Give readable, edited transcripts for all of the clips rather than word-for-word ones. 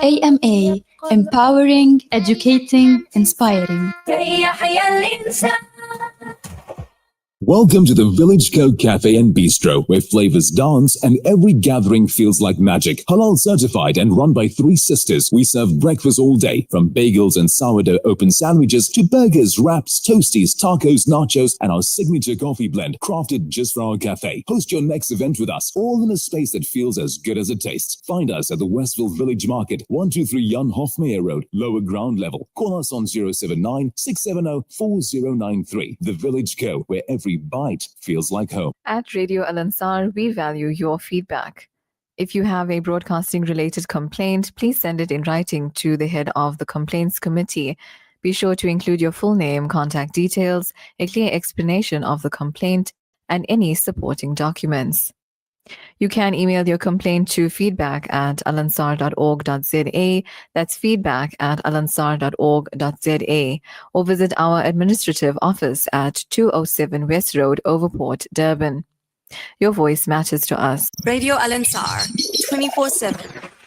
AMA, empowering, educating, inspiring. Welcome to the Village Code Cafe and Bistro, where flavors dance and every gathering feels like magic. Halal certified and run by 3 sisters, we serve breakfast all day, from bagels and sourdough open sandwiches to burgers, wraps, toasties, tacos, nachos, and our signature coffee blend, crafted just for our cafe. Host your next event with us, all in a space that feels as good as it tastes. Find us at the Westville Village Market, 123 Jan Hofmeyer Road, lower ground level. Call us on 079 670 4093. The Village Co, where every bite feels like home. At Radio Al Ansar, we value your feedback. If you have a broadcasting related complaint, please send it in writing to the head of the Complaints Committee. Be sure to include your full name, contact details, a clear explanation of the complaint, and any supporting documents. You can email your complaint to feedback@alansar.org.za, that's feedback@alansar.org.za, or visit our administrative office at 207 West Road, Overport, Durban. Your voice matters to us. Radio Al Ansar, 24/7,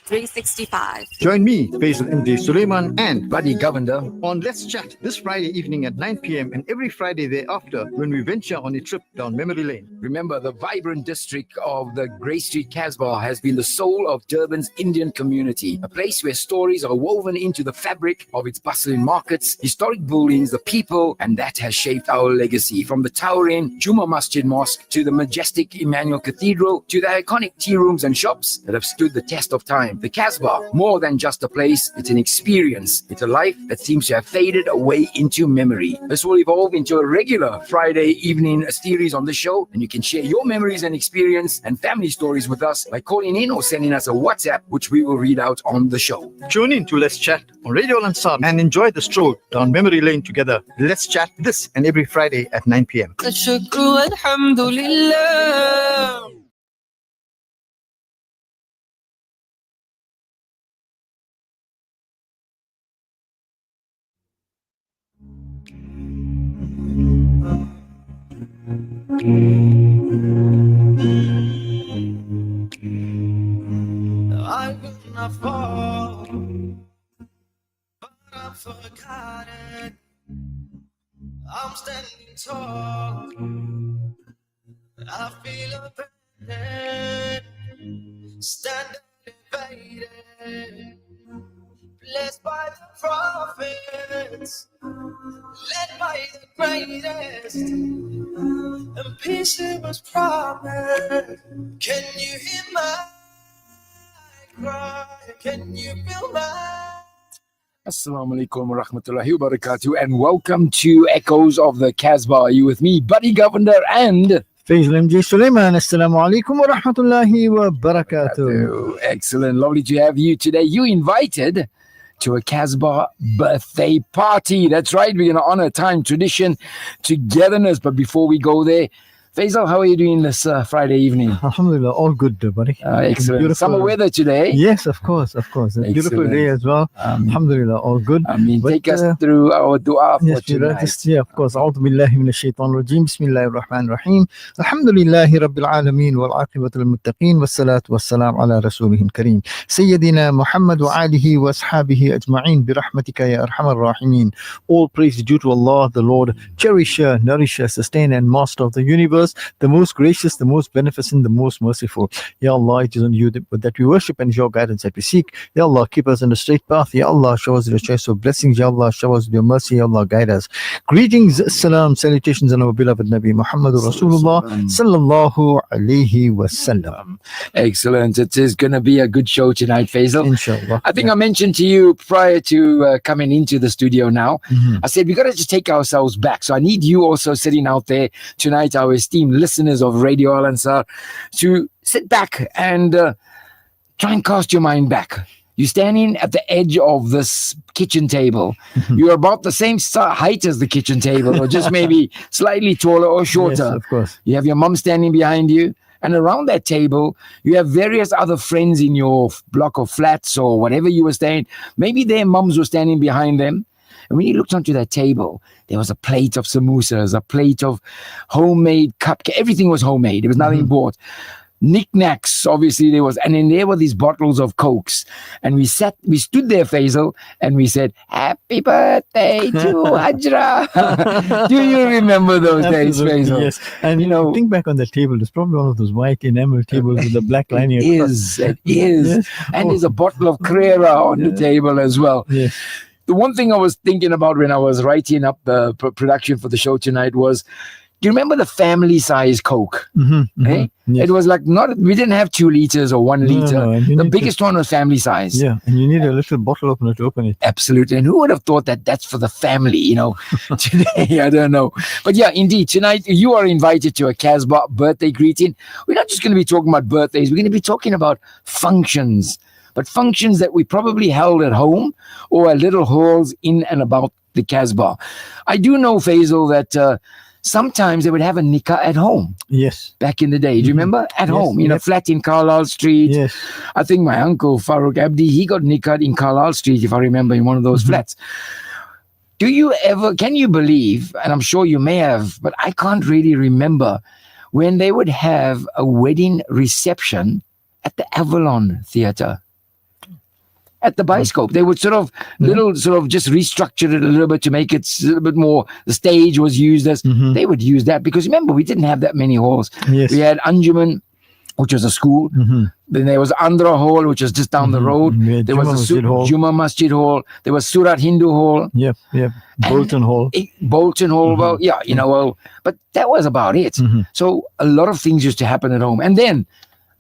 365. Join me, Faizal MD Suleman and Buddy Govender on Let's Chat this Friday evening at 9 p.m. and every Friday thereafter when we venture on a trip down memory lane. Remember, the vibrant district of the Grey Street CASBAH has been the soul of Durban's Indian community, a place where stories are woven into the fabric of its bustling markets, historic buildings, the people, and that has shaped our legacy. From the towering Juma Masjid Mosque to the majestic Emmanuel Cathedral to the iconic tea rooms and shops that have stood the test of time. The CASBAH, more than just a place, it's an experience. It's a life that seems to have faded away into memory. This will evolve into a regular Friday evening series on the show, and you can share your memories and experience and family stories with us by calling in or sending us a WhatsApp, which we will read out on the show. Tune in to Let's Chat on Radio Al Ansar and enjoy the stroll down memory lane together. Let's Chat this and every Friday at 9 p.m. I will not fall, but I'm forgotten. I'm standing tall. I feel abandoned, stand elevated, blessed by the prophets, led by the greatest, and peace was promised. Can you hear my cry? Can you feel my... Assalamu alaikum wa rahmatullahi wa barakatuh, and welcome to Echoes of the CASBAH. Are you with me, Buddy Govender and Faizal MD Suleman? Assalamu alaikum wa rahmatullahi wa barakatuh. Excellent, lovely to have you today. You invited to a CASBAH birthday party. That's right, we're going to honor time, tradition, togetherness. But before we go there, Faizal, how are you doing this Friday evening? Alhamdulillah, all good, buddy. Excellent. Beautiful. Summer weather today. Yes, of course. A beautiful day as well. Alhamdulillah, all good. Take us through our dua for tonight. Yeah, of course. A'udhu billahi minash shaitan rajim. Bismillahir rahmanir rahim. Alhamdulillahi rabbil alameen wal aqibatu lil muttaqin was salatu was salam ala rasulihil kareem. Sayyidina Muhammad wa alihi wa ashabihi ajma'in bi rahmatika ya arhamar rahimin. All praise is due to Allah, the Lord, cherisher, nourisher, sustainer, and master of the universe, the most gracious, the most beneficent, the most merciful. Ya Allah, it is on you that we worship and your guidance that we seek. Ya Allah, keep us on the straight path. Ya Allah, show us your choice of blessings. Ya Allah, show us your mercy. Ya Allah, guide us. Greetings, salam, salutations on our beloved Nabi Muhammad Rasulullah sallallahu alayhi wasallam. Excellent. It is going to be a good show tonight, Faizal. Inshallah. I think I mentioned to you prior to coming into the studio now, I said we got to just take ourselves back. So I need you also sitting out there tonight, our esteemed listeners of Radio Al Ansar, to sit back and try and cast your mind back. You're standing at the edge of this kitchen table. You're about the same height as the kitchen table, or just maybe slightly taller or shorter. Yes, of course. You have your mum standing behind you. And around that table, you have various other friends in your block of flats or whatever you were staying. Maybe their mums were standing behind them. And when you looked onto that table, there was a plate of samosas, a plate of homemade cupcake. Everything was homemade. There was nothing bought. knickknacks. Obviously, there was, and then there were these bottles of Cokes. And we stood there, Faisal, and we said, "Happy birthday to Hajra." Do you remember those days, Absolutely, Faisal? yes. And think back on the table. There's probably one of those white enamel tables with the black lining across. It is. Yes. And there's a bottle of Carrera on the table as well. Yes. The one thing I was thinking about when I was writing up the production for the show tonight was, do you remember the family size Coke? Yes. It was like we didn't have 2 liters or 1 liter. No, the biggest one was family size. Yeah, and you need a little bottle opener to open it. Absolutely. And who would have thought that that's for the family, Today, I don't know. But yeah, indeed, tonight you are invited to a CASBAH birthday greeting. We're not just going to be talking about birthdays. We're going to be talking about functions, but functions that we probably held at home or at little halls in and about the CASBAH. I do know, Faisal, that sometimes they would have a nikah at home. Yes. Back in the day. Do you remember? At home, flat in Carlisle Street. Yes. I think my uncle, Farooq Abdi, he got nikah in Carlisle Street, if I remember, in one of those flats. Can you believe, and I'm sure you may have, but I can't really remember, when they would have a wedding reception at the Avalon Theatre? At the Bioscope, they would sort of just restructure it a little bit to make it a little bit more. The stage was used as they would use that, because remember, we didn't have that many halls. Yes. We had Anjuman, which was a school. Then there was Andhra Hall, which was just down the road. There was the Juma Masjid Hall. There was Surat Hindu Hall. Yep. Bolton Hall. Bolton Hall. Well, but that was about it. So a lot of things used to happen at home, and then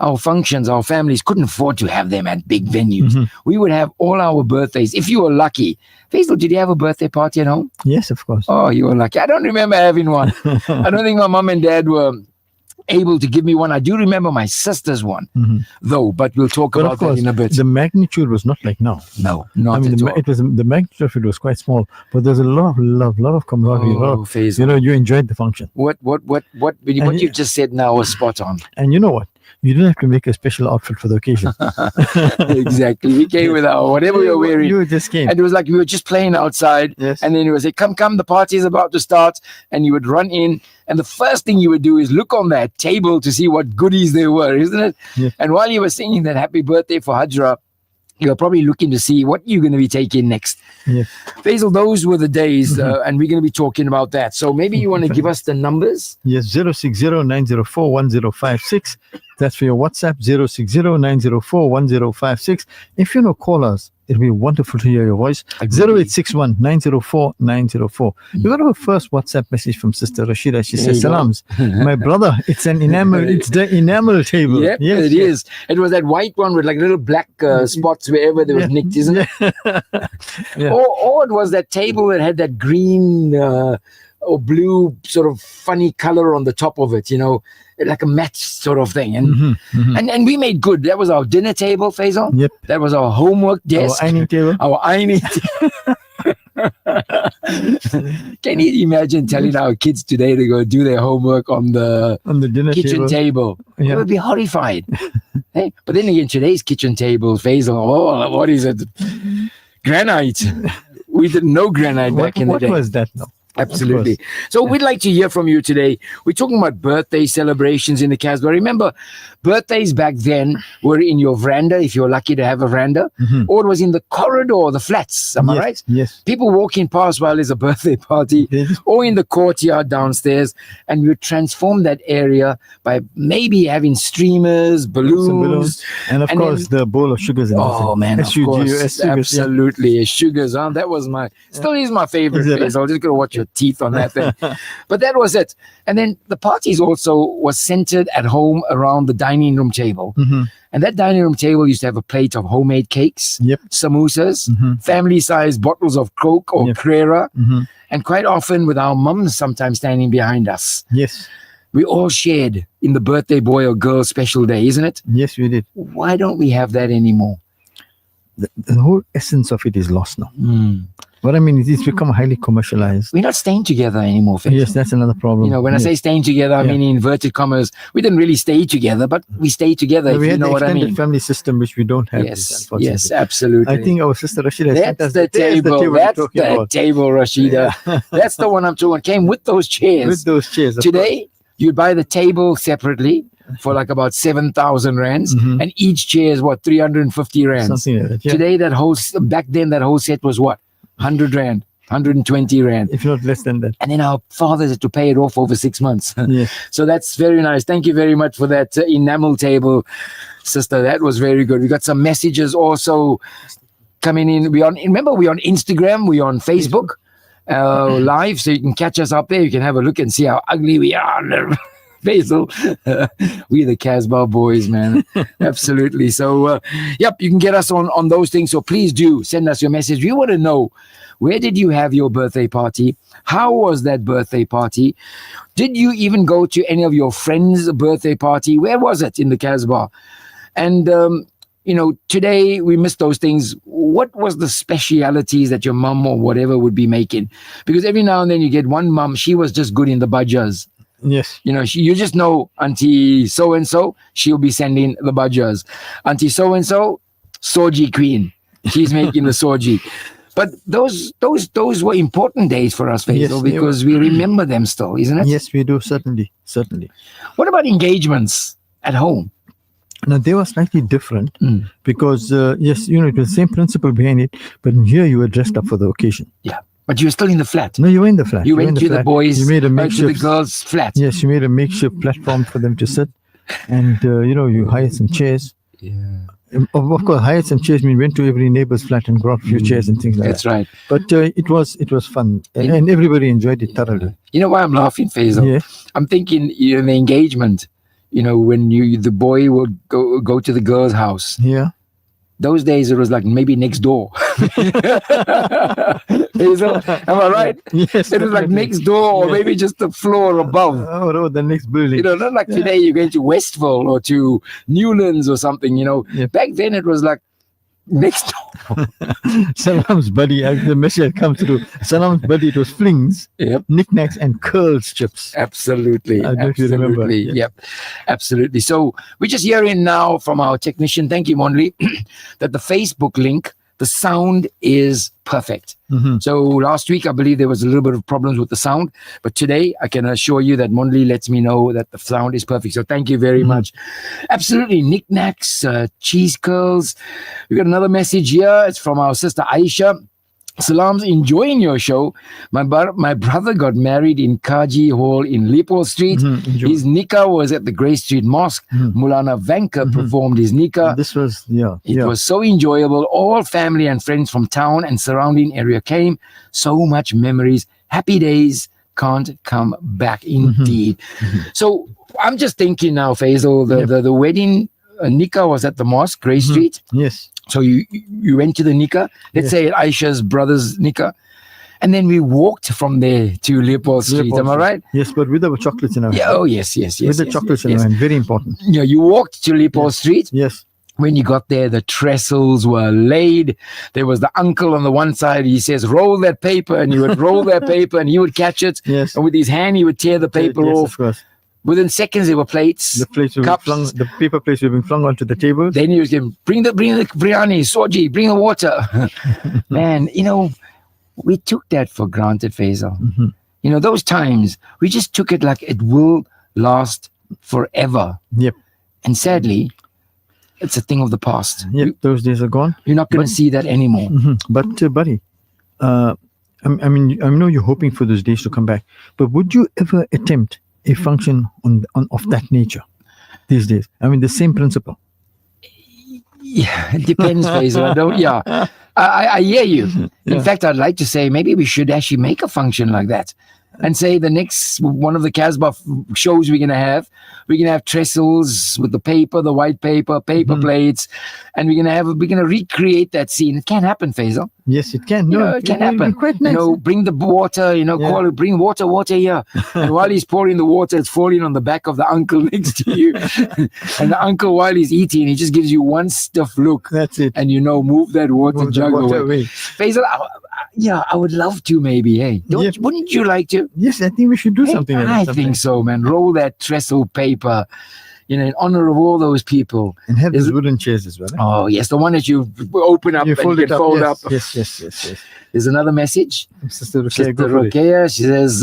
our functions, our families couldn't afford to have them at big venues. We would have all our birthdays. If you were lucky. Faisal, did you have a birthday party at home? Yes, of course. Oh, you were lucky. I don't remember having one. I don't think my mom and dad were able to give me one. I do remember my sister's one, though, but we'll talk about that in a bit. The magnitude was not like now. No, not at all. It was the magnitude of it was quite small, but there's a lot of love, lot of camaraderie. Faisal. You enjoyed the function. What you just said now was spot on. And you know what? You don't have to make a special outfit for the occasion. Exactly. We came with our whatever we were wearing. You just came. And it was like we were just playing outside. Yes. And then it was like, come, the party is about to start. And you would run in. And the first thing you would do is look on that table to see what goodies there were, isn't it? Yes. And while you were singing that happy birthday for Hajra, you're probably looking to see what you're going to be taking next. Yes. Faisal, those were the days, and we're going to be talking about that. So maybe you want to give us the numbers? Yes, 060-904-1056. That's for your WhatsApp, 060-904-1056. If you know callers, it'll be wonderful to hear your voice. 0861-904-904. We got our first WhatsApp message from Sister Rashida. She says, "Salams, my brother. It's the enamel table." Yep, yes, it is. It was that white one with like little black spots wherever there was nicked, isn't it? Yeah. Or it was that table that had that green or blue sort of funny color on the top of it, like a mat sort of thing. And and we made good. That was our dinner table, Faisal. Yep. That was our homework desk. Our ironing table. Can you imagine telling our kids today to go do their homework on the dinner kitchen table? Yeah. They would be horrified. Hey, but then again, today's kitchen table, Faisal, what is it? Granite. We didn't know granite back in the day. What was that now? Absolutely. So we'd like to hear from you today. We're talking about birthday celebrations in the CASBAH. Remember, birthdays back then were in your veranda, if you're lucky to have a veranda, or it was in the corridor, the flats. Am I right? Yes. People walking past while there's a birthday party, or in the courtyard downstairs, and you transform that area by maybe having streamers, balloons, and of course the bowl of sugars. Oh man, of course, absolutely, sugars. That was still is my favorite. I'm just gonna watch your teeth on that thing. But that was it. And then the parties also was centered at home around the dining room table. And that dining room table used to have a plate of homemade cakes, samosas, family-sized bottles of Coke or Carrera, and quite often with our mums sometimes standing behind us. Yes. We all shared in the birthday boy or girl special day, isn't it? Yes, we did. Why don't we have that anymore? The whole essence of it is lost now. But I mean, it's become highly commercialized. We're not staying together anymore, Faisal. Yes, that's another problem. When I say staying together, I mean in inverted commas. We didn't really stay together, but we stay together, if you know what I mean. We had the extended family system, which we don't have. Yes, absolutely. I think our sister Rashida That's the table. That's the table, Rashida. That's the one I'm talking about. Came with those chairs. With those chairs. Today, you buy the table separately. for like about 7,000 rands, Mhm. and each chair is what, 350 rands. Something like that. Yeah. Today, back then, that whole set was what, 100 rand, 120 rand. If not less than that. And then our fathers had to pay it off over 6 months. Yes. So that's very nice. Thank you very much for that enamel table, sister. That was very good. We got some messages also coming in. Remember, we're on Instagram, we're on Facebook live, so you can catch us up there. You can have a look and see how ugly we are. Faizal, we the CASBAH boys, man. Absolutely. So, yep, you can get us on those things. So please do send us your message. We want to know, where did you have your birthday party? How was that birthday party? Did you even go to any of your friends' birthday party? Where was it in the CASBAH? And, today we missed those things. What was the specialities that your mum or whatever would be making? Because every now and then you get one mum, she was just good in the budgers. Yes. You just know Auntie so-and-so, she'll be sending the budgers. Auntie so-and-so, soji queen. She's making the soji. But those were important days for us, Faisal, Yes, because we remember them still, isn't it? Yes, we do. Certainly. What about engagements at home? Now, they were slightly different because, yes, it was the same principle behind it, but here you were dressed up for the occasion. Yeah. But you were still in the flat. No, you were in the flat. You went to the flat. boys, you made a to the makeshift, girls' flat. Yes, you made a makeshift platform for them to sit. And, you hired some chairs. Yeah. Of course, hired some chairs. We went to every neighbor's flat and brought a few chairs and things like That's that. right. But it was fun. And everybody enjoyed it thoroughly. You know why I'm laughing, Faisal? Yeah. I'm thinking, the engagement, when the boy would go to the girl's house. Yeah. Those days it was like maybe next door. Faisal, am I right? Yes. It was like next door, or maybe just the floor above. Oh, the next building. Not like today you're going to Westville or to Newlands or something, Yeah. Back then it was like next door. Salam's buddy, the message had come through. Salam's buddy, it was flings, Yep. knickknacks, and curls chips. Absolutely. I don't know if you remember. Absolutely. Yeah. Yep. Absolutely. So we're just hearing now from our technician, thank you, Monli, that the Facebook link, the sound is perfect. Mm-hmm. So last week, I believe there was a little bit of problems with the sound, but today I can assure you that Monli lets me know that the sound is perfect. So thank you very much. Absolutely. Knickknacks, cheese curls. We got another message here. It's from our sister Aisha. Salam's enjoying your show. My brother got married in Kaji Hall in Leopold Street. Enjoy. His nikah was at the Grey Street Mosque. Mulana Vanka performed his nikah. This was, It was so enjoyable. All family and friends from town and surrounding area came. So much memories. Happy days can't come back indeed. So I'm just thinking now, Faisal, the wedding nikah was at the mosque, Grey Street. Yes. So you went to the nikah, let's say Aisha's brother's nikah, and then we walked from there to Leopold Street. Am I right? Yes, but with our chocolates in our hand. Yeah. Oh, yes. With the chocolates in our hand. Very important. Yeah, you walked to Leopold Street. Yes. When you got there, the trestles were laid. There was the uncle on the one side. He says, roll that paper. And you would roll that paper and he would catch it. Yes. And with his hand, he would tear the paper Yes, off. of course. Within seconds, there were plates. The plates were cups. flung, the paper plates were being flung onto the table. Then he was going, bring the biryani, soji, bring the water. Man, we took that for granted, Faisal. Those times, we just took it like it will last forever. Yep. And sadly, it's a thing of the past. Yep, those days are gone. You're not going to see that anymore. But, buddy, I know you're hoping for those days to come back, but would you ever attempt a function of that nature these days? The same principle. Yeah, it depends, Faisal. I hear you. In fact, I'd like to say maybe we should actually make a function like that and say the next one of the CASBAH shows we're going to have trestles with the paper, the white paper plates, and we're going to recreate that scene. It can happen, Faisal. Yes, it can. It can happen. Quite nice. Bring the water, call it, bring water here. And while he's pouring the water, it's falling on the back of the uncle next to you. And the uncle, while he's eating, he just gives you one stiff look. That's it. And move that water jug away. Faisal, I would love to maybe, hey. Wouldn't you like to? Yes, I think we should do something like that. I think so, man. Roll that trestle paper. in honor of all those people. And have Is those it- wooden chairs as well. Oh, yes, the one that you open up You and fold you it can up. fold Yes, up. yes. There's another message. Sister Rukia, Sister go for it. Rukia, she says,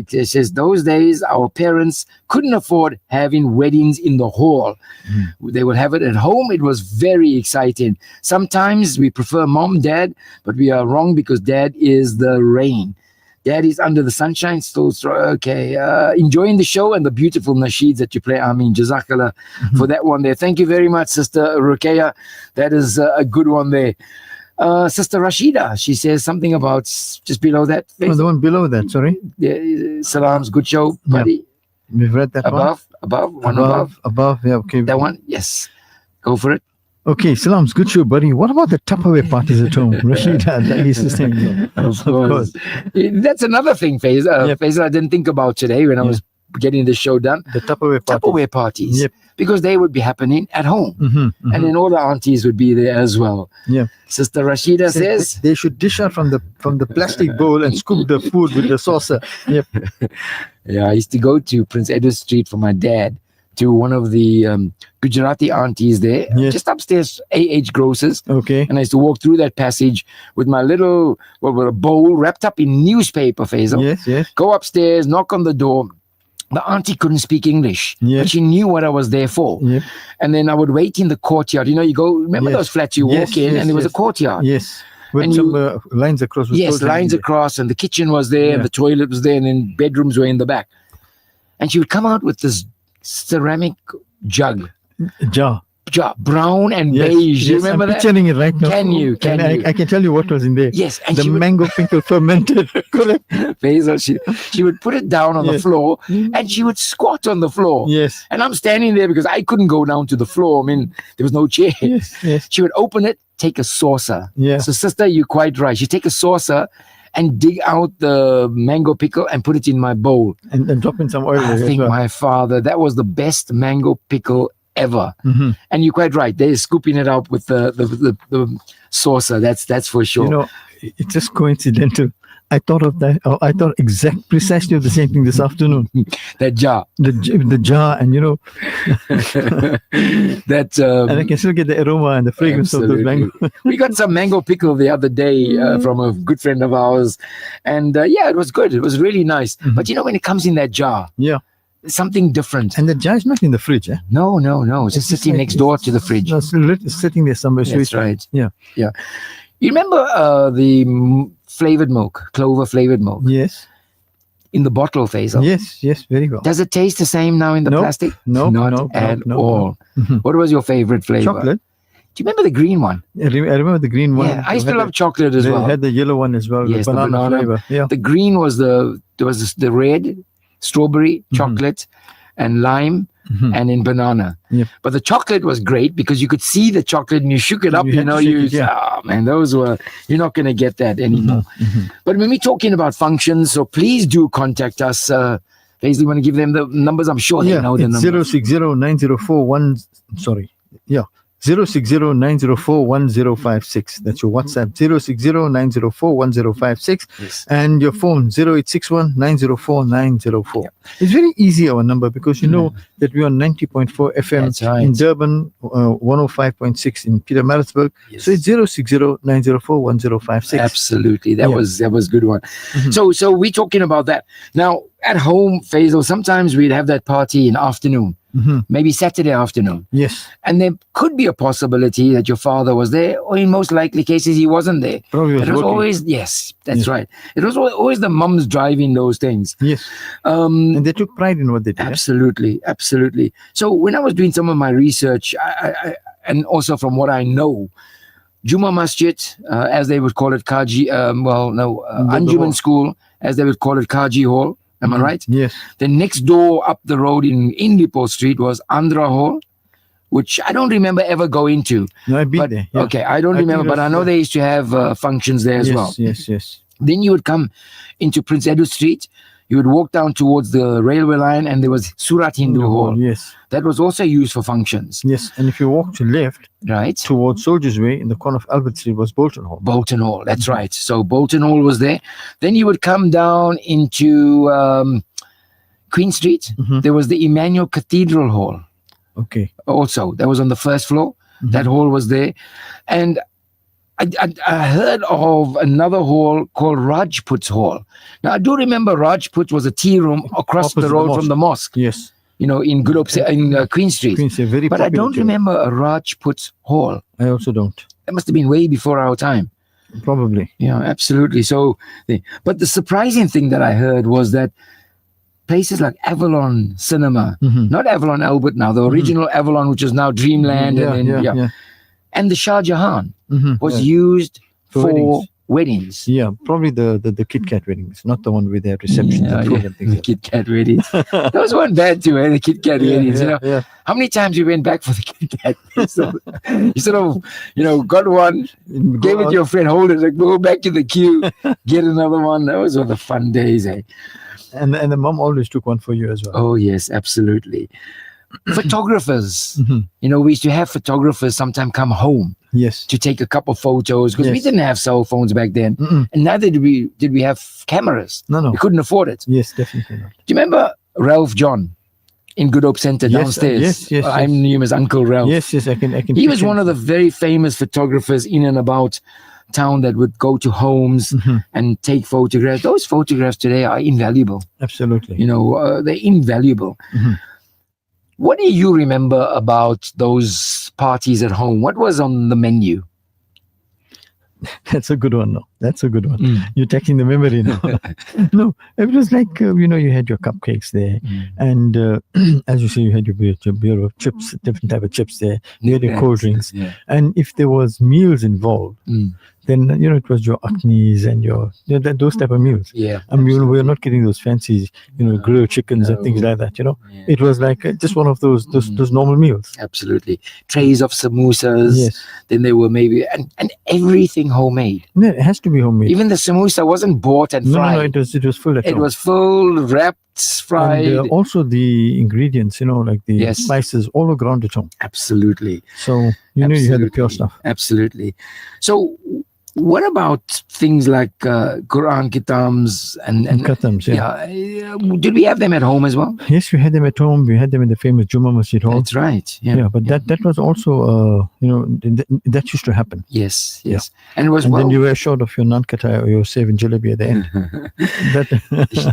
she says, those days our parents couldn't afford having weddings in the hall. They would have it at home. It was very exciting. Sometimes we prefer mom, dad, but we are wrong because dad is the rain. Dad is under the sunshine, still okay. Enjoying the show and the beautiful nasheeds that you play. I mean, Jazakallah for that one there. Thank you very much, Sister Rukia. That is a good one there. Sister Rashida, she says something about just below that. Oh, the one below that, sorry. Salam's good show, buddy. We've read that one. Above. Yeah, okay. That one, yes. Go for it. Okay, Salam's good show, buddy. What about the Tupperware parties at home? Rashida, that is the thing. Of course. That's another thing, Faizal. Faizal, I didn't think about today when I was getting the show done. The Tupperware parties. Tupperware parties. Yep. Because they would be happening at home. And then all the aunties would be there as well. Yeah. Sister Rashida says they should dish out from the plastic bowl and scoop the food with the saucer. Yep. Yeah, I used to go to Prince Edward Street for my dad, to one of the Gujarati aunties there, just upstairs, AH Grocers. Okay. And I used to walk through that passage with my little, a bowl wrapped up in newspaper, Faizal. Yes. Go upstairs, knock on the door. The auntie couldn't speak English, but she knew what I was there for. Yep. And then I would wait in the courtyard. You go, remember those flats you walk in and there was a courtyard? Yes. With And some lines across. Yes, lines across, and the kitchen was there, and the toilet was there, and then bedrooms were in the back. And she would come out with this ceramic jug. Jar, brown and beige. You remember I'm that? picturing it right now. Can you? I can tell you what was in there. Yes. And the mango pickle fermented. Correct. Faizal, she would put it down on the floor and she would squat on the floor. Yes. And I'm standing there because I couldn't go down to the floor. I mean, there was no chair. Yes. She would open it, take a saucer. Yeah. So, sister, you're quite right. She'd take a saucer and dig out the mango pickle and put it in my bowl. And drop in some oil. I think my father, that was the best mango pickle ever. And you're quite right. They're scooping it out with the saucer. That's for sure. It's just coincidental. I thought of that. I thought precisely of the same thing this afternoon. That jar. The jar, and that. And I can still get the aroma and the fragrance of those mango. We got some mango pickle the other day from a good friend of ours, and it was good. It was really nice. But when it comes in that jar, something different. And the jar is not in the fridge, eh? No. It's just sitting next door to the fridge. No, it's sitting there somewhere. That's right. Yeah. You remember the flavored milk, clover flavored milk? Yes. In the bottle, Faizal? Yes, very well. Does it taste the same now in the plastic? No, not at all. What was your favorite flavor? Chocolate. Do you remember the green one? I remember the green one. Yeah, I used to love chocolate as well. They had the yellow one as well. Yes, the banana flavor. Yeah. The green was the red, strawberry, chocolate, and lime, and in banana. Yep. But the chocolate was great because you could see the chocolate and you shook it up. Those were, you're not going to get that anymore. But when we're talking about functions, so please do contact us. Faizal, you want to give them the numbers? I'm sure they know the numbers. 060-904-1056. That's your WhatsApp. 060-904-1056. Yes. And your phone 0861-904-904. It's very easy, our number, because you know that we're on 90.4 FM That's right. in Durban, 105.6 in Pietermaritzburg. Yes. So it's 060-904-1056. Absolutely. That was a good one. So we're talking about that. Now, at home, Faizal, sometimes we'd have that party in afternoon. Maybe Saturday afternoon. Yes. And there could be a possibility that your father was there, or in most likely cases, he wasn't there. Probably But it was working. always, that's right. It was always the mums driving those things. Yes. And they took pride in what they did. Absolutely. So when I was doing some of my research, I and also from what I know, Juma Masjid, as they would call it, Kaji, Anjuman School, as they would call it, Kaji Hall. Am I right? Yes. The next door up the road in Depot Street was Andhra Hall, which I don't remember ever going to. No, I've been there. Yeah. Okay, I don't remember, but I know they used to have functions there as well. Yes. Then you would come into Prince Edward Street. You would walk down towards the railway line, and there was Surat Hindu Hall. Yes. That was also used for functions. Yes. And if you walk to left, Right. towards Soldiers Way, in the corner of Albert Street was Bolton Hall. Bolton Hall, that's right. So Bolton Hall was there. Then you would come down into Queen Street, Mhm. there was the Emmanuel Cathedral Hall. Okay. Also, that was on the first floor. Mhm. That hall was there. And I heard of another hall called Rajput's Hall. Now, I do remember Rajput was a tea room across Opposite the the road mosque. from the mosque, Yes. in Queen Street. Queen's a very But I popular don't too. remember a Rajput's Hall. I also don't. That must have been way before our time. Probably. Yeah, absolutely. So, but the surprising thing that I heard was that places like Avalon Cinema, Mhm. not Avalon Albert now, the original Avalon, which is now Dreamland, Yeah, and then, yeah. and the Shah Jahan Mhm. was Yeah. used For for weddings. weddings. Yeah, probably the Kit Kat weddings, not the one with their receptions and food and The things. Kit Kat weddings. Those weren't bad too, the Kit Kat weddings. Yeah. How many times you went back for the Kit Kat? You sort of, got one, gave it to your friend, hold it, like, go back to the queue, get another one. Those were the fun days, eh? And the mom always took one for you as well. Oh, yes, absolutely. Photographers. Mhm. We used to have photographers sometime come home Yes. to take a couple photos because we Yes. didn't have cell phones back then. Mm-mm. And neither did we have cameras. No. We couldn't afford it. Yes, definitely not. Do you remember Ralph John in Good Hope Center Yes, downstairs? yes. I knew him as Uncle Ralph. Yes, I can. He was one of the very famous photographers in and about town that would go to homes Mhm. and take photographs. Those photographs today are invaluable. Absolutely. They're invaluable. Mhm. What do you remember about those parties at home? What was on the menu? That's a good one. No, that's a good one. Mm. You're taking the memory now. No, it was like you had your cupcakes there, and as you say, you had your beer of chips, different type of chips there. You had your cold drinks, Yeah. and if there was meals involved, Mm. then it was your aknis and those type of meals. Yeah. I mean, we're not getting those fancy, grilled chickens and things like that. Yeah. It was like just one of those normal meals. Absolutely. Trays of samosas. Yes, Then there were maybe and everything homemade. no, it has to be homemade. Even the samosa wasn't bought and No, fried. it was full. It was full, wrapped, fried. And also the ingredients, like the Yes. spices, all were ground at home. Absolutely. So you had the pure Absolutely. stuff. Absolutely. So what about things like Quran kitams and Khatams, did we have them at home as well? Yes, we had them at home. We had them in the famous Juma Masjid Hall. That's right. Yeah, but that was also, that used to happen. Yes. Yeah. And it was And then you were short of your nankata or your seven jalebi at the end.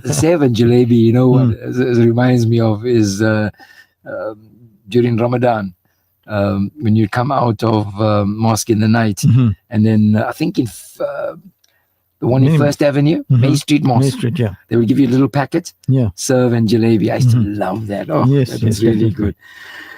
the seven jalebi, what it reminds me of is during Ramadan, when you come out of mosque in the night, Mhm. and then I think in the one in Maybe. First Avenue, Main Street Mosque, Main Street, yeah. they will give you a little packet, Yeah. serve and jalebi. I used to Mhm. love that. Oh, Yes, that yes, was really definitely. good.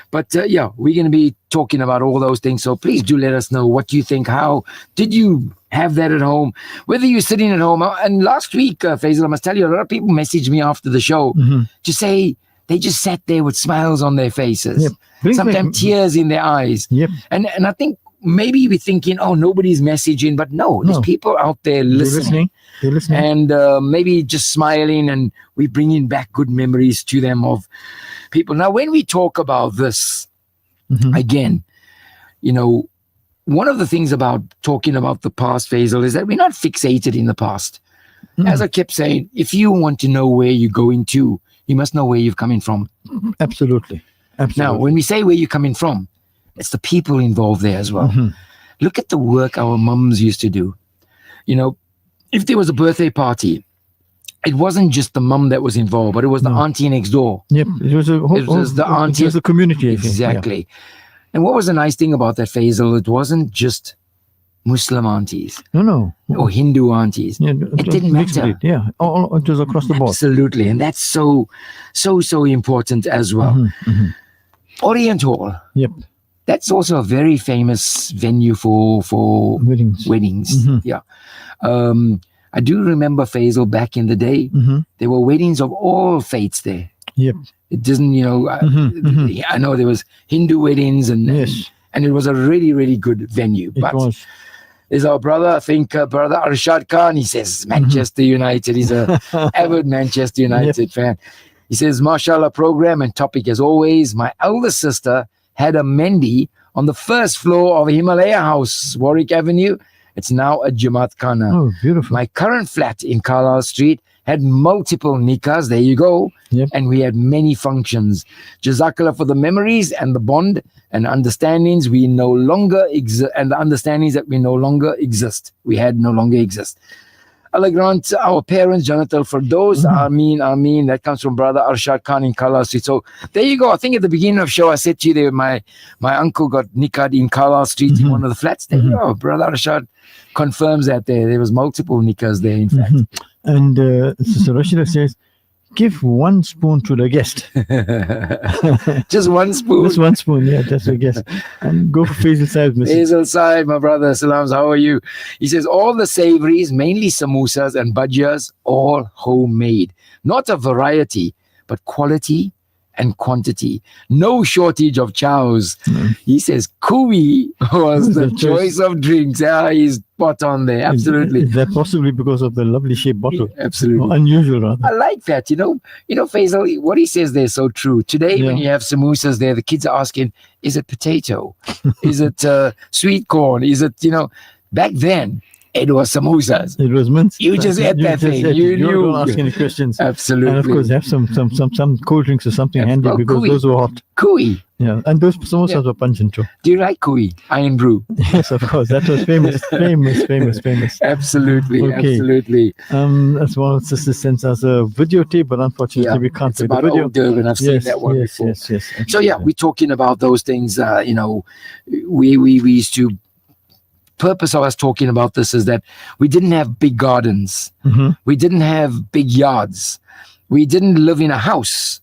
But we're going to be talking about all those things. So please do let us know what you think. How did you have that at home? Whether you're sitting at home. And last week, Faizal, I must tell you, a lot of people messaged me after the show Mhm. to say they just sat there with smiles on their faces, Yep. Brings back- sometimes tears in their eyes. Yep. And I think maybe we're thinking, oh, nobody's messaging. But no, there's No. people out there They're listening. They're listening. And maybe just smiling, and we're bringing back good memories to them of people. Now, when we talk about this, Mhm. again, one of the things about talking about the past, Faisal, is that we're not fixated in the past. Mm. As I kept saying, if you want to know where you're going to, you must know where you're coming from. Absolutely. Now, when we say where you're coming from, it's the people involved there as well. Mhm. Look at the work our mums used to do. If there was a birthday party, it wasn't just the mum that was involved, but it was the No. auntie next door. Yep, it was a whole, It was the auntie- It was the community. I think. Exactly. And what was the nice thing about that, Faisal? It wasn't just Muslim aunties Yeah. No. or Hindu aunties. Yeah, It didn't mixed matter. breed, Yeah, it was across the board. Absolutely. And that's so important as well. Mhm, mhm. Orient Hall. Yep. That's also a very famous venue for Weddings. weddings. Mhm. Yeah. I do remember, Faisal, back in the day, Mhm. there were weddings of all faiths there. Yep. It doesn't, Mhm, mhm. I know there was Hindu weddings and Yes, it was a really, really good venue. it But was. there's our brother, I think, brother Arshad Khan, he says Manchester United. He's a avid Manchester United fan. He says, mashallah, program and topic as always. My elder sister had a Mendi on the first floor of Himalaya House, Warwick Avenue. It's now a Jamaat Khana. Oh, beautiful. My current flat in Carlisle Street had multiple nikahs. There you go. Yep. And we had many functions. Jazakallah for the memories and the bond and understandings we no longer exist, and the understandings that we no longer exist. We had no longer exist. Allah grant our parents, Jannat al-Firdaus, Ameen, Ameen. That comes from Brother Arshad Khan in Kala Street. So there you go. I think at the beginning of the show, I said to you there, my uncle got nikahd in Kala Street in one of the flats. There you go. Brother Arshad confirms that there was multiple nikahs there, in fact. And Sister Rashida says, give 1 spoon to the guest. Just 1 spoon. Just 1 spoon, yeah, that's a guest. And go for Faizal Saib's message. Faizal Saib, my brother, salams, how are you? He says, all the savories, mainly samosas and bhajiyas, all homemade. Not a variety, but quality and quantity. No shortage of chows. He says, Kui was the choice of drinks. Yeah, he's spot on there. Absolutely. Is that possibly because of the lovely shaped bottle? Absolutely. Or unusual, rather. I like that. You know, Faisal, what he says there is so true. Today, when you have samosas there, the kids are asking, is it potato? Is it sweet corn? Is it, back then, it was samosas. It was mince. You just ate that thing. You knew. Don't ask any questions. Absolutely. And of course, have some cold drinks or something handy because kui. those were hot. Kui. Yeah, and those samosas were pungent too. Do you like kui? Iron brew. Yes, of course. That was famous. Absolutely. Okay. Absolutely. As one of the sisters sends us a videotape, but unfortunately we can't play the video. Old Durban. I've seen that one before. Yes. So we're talking about those things. We used to. Purpose of us talking about this is that we didn't have big gardens. We didn't have big yards. We didn't live in a house.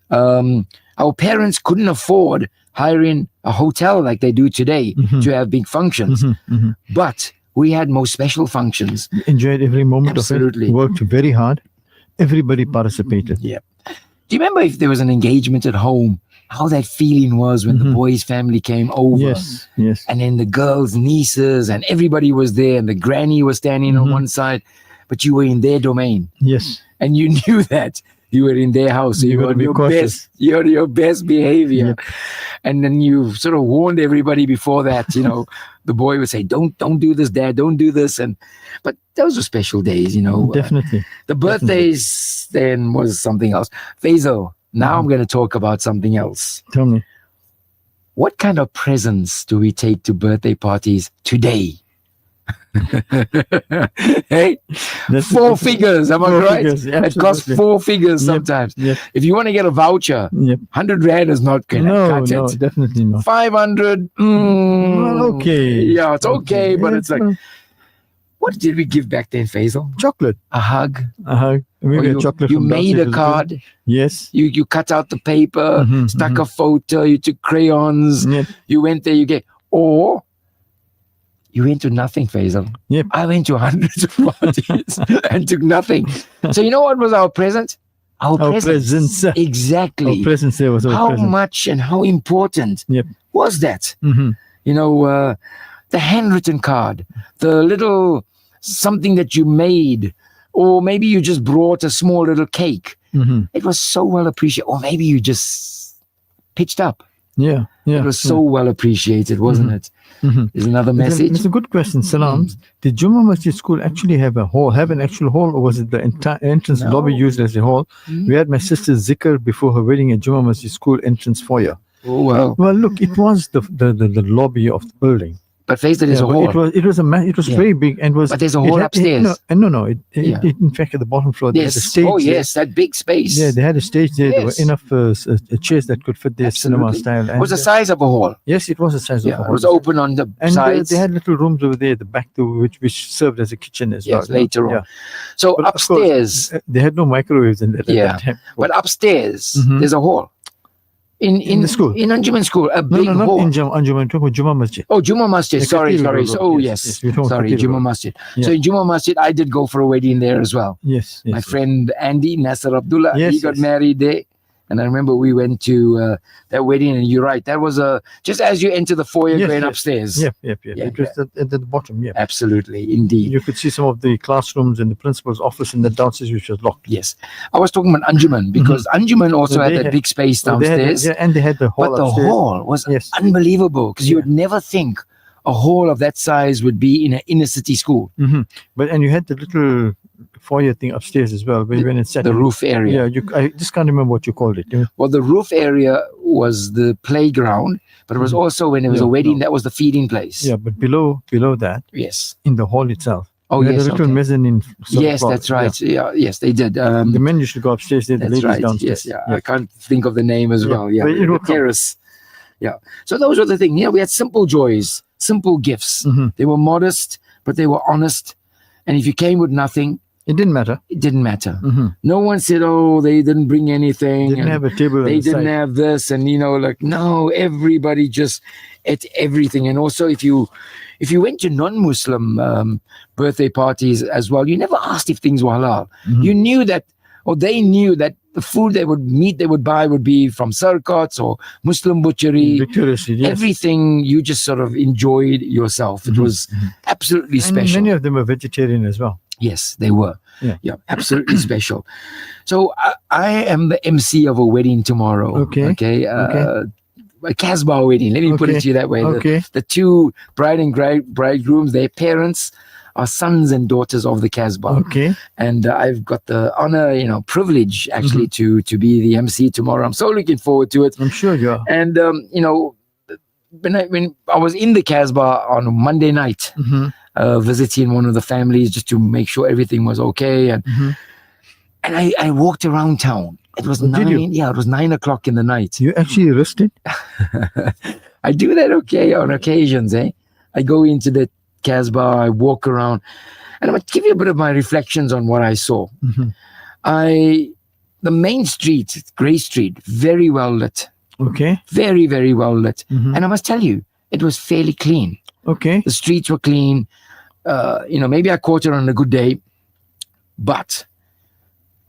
Our parents couldn't afford hiring a hotel like they do today to have big functions. But we had most special functions. Enjoyed every moment Absolutely. of it. Worked very hard. Everybody participated. Yeah. Do you remember if there was an engagement at home, how that feeling was when the boys' family came over? Yes. And then the girls' nieces and everybody was there and the granny was standing on one side, but you were in their domain. Yes. And you knew that you were in their house. So you were on your best behavior. Yep. And then you sort of warned everybody before that, the boy would say, don't do this, Dad, don't do this. But those were special days, Definitely. The birthdays then was something else. Faizal, now I'm going to talk about something else. Tell me. What kind of presents do we take to birthday parties today? Hey, That's 4 figures, am I right? Figures, it costs 4 figures sometimes. Yep. If you want to get a voucher, 100 Rand is not going to cut No, it. definitely not. 500, Well, okay. Yeah, it's okay, but it's like, well, what did we give back then, Faisal? chocolate. A hug? Maybe Or a chocolate. you from made downstairs a as card. well. Yes. You cut out the paper, stuck a photo, you took crayons, Yep. you went there, or you went to nothing, Faisal. Yep. I went to hundreds of parties and took nothing. So you know what was our present? Our presents. Exactly. Our presents there was our How present. much and how important was that? The handwritten card, the little something that you made, or maybe you just brought a small little cake. It was so well appreciated. Or maybe you just pitched up. Yeah. It was so well appreciated, wasn't it? There's another message. It's a good question. Salams. Did Juma Masjid School actually have an actual hall, or was it the entire entrance lobby used as a hall? We had my sister's zikr before her wedding at Juma Masjid School entrance foyer. Oh, wow. Well, look, it was the lobby of the building. But Faisal, there's a hall. It was very big and was. But there's a hall upstairs. No. In fact, at the bottom floor, they had a stage. Oh, yes, that big space. Yeah, they had a stage there. There were enough chairs that could fit their cinema style. It was the size of a hall. Yes, it was the size of a hall. It was open on the sides. They had little rooms over there at the back, which served as a kitchen as well. Yes, later on. Yeah. So But upstairs. of course, they had no microwaves in there at that time. But upstairs, there's a hall. In the school. In Anjuman school, a big not hall. in Anjuman, talking about Juma Masjid. Oh, Juma Masjid. The Sorry. Cathedral Road. Oh, Yes, yes. we're talking Sorry, Cathedral Juma Road. Masjid. Yeah. So in Juma Masjid, I did go for a wedding there as well. Yes. My friend Andy Nasser Abdullah, he got Yes. married there. And I remember we went to that wedding, and you're right, that was just as you enter the foyer going upstairs. Yep. It was at the bottom, yeah. Absolutely, indeed. You could see some of the classrooms and the principal's office in the downstairs, which was locked. Yes. I was talking about Anjuman because Anjuman also had that big space downstairs. And they had the hall But the upstairs. hall was unbelievable because you would never think a hall of that size would be in an inner city school. And you had the little foyer thing upstairs as well. When it's set The roof area. Yeah, I just can't remember what you called it. Well, the roof area was the playground, but it was also when there was a wedding, that was the feeding place. Yeah, but below that, Yes. in the hall itself. Oh, we had yes. a little mezzanine. Yes, that's right. Yeah. Yes, they did. The men used to go upstairs there, the That's ladies right. downstairs. Yes, yeah. I can't think of the name as well. Yeah, But it will the terrace. Yeah. So those were the thing. Yeah, we had simple joys, simple gifts. They were modest, but they were honest. And if you came with nothing, it didn't matter. It didn't matter. No one said, "Oh, they didn't bring anything." Didn't have a table. They didn't have this, and like no, everybody just ate everything. And also, if you went to non-Muslim birthday parties as well, you never asked if things were halal. You knew that, or they knew that the food they would buy would be from Sarkats or Muslim butchery. Victorious, yes. Everything you just sort of enjoyed yourself. It was absolutely special. And many of them were vegetarian as well. Yes, they were. Yeah, absolutely special. So I am the MC of a wedding tomorrow. Okay. A CASBAH wedding. Let me put it to you that way. Okay. The two bride and bridegrooms, their parents are sons and daughters of the CASBAH. Okay. And I've got the honor, privilege actually to be the MC tomorrow. I'm so looking forward to it. I'm sure you are. And when I was in the CASBAH on Monday night, visiting one of the families just to make sure everything was okay, and I walked around town. It was 9. Yeah, it was 9 o'clock in the night. You actually rested? I do that on occasions. I go into the CASBAH, I walk around, and I'm going to give you a bit of my reflections on what I saw. The main street, Grey Street, very well lit. Okay. Very, very well lit. And I must tell you, it was fairly clean. Okay. The streets were clean. Maybe I caught it on a good day, but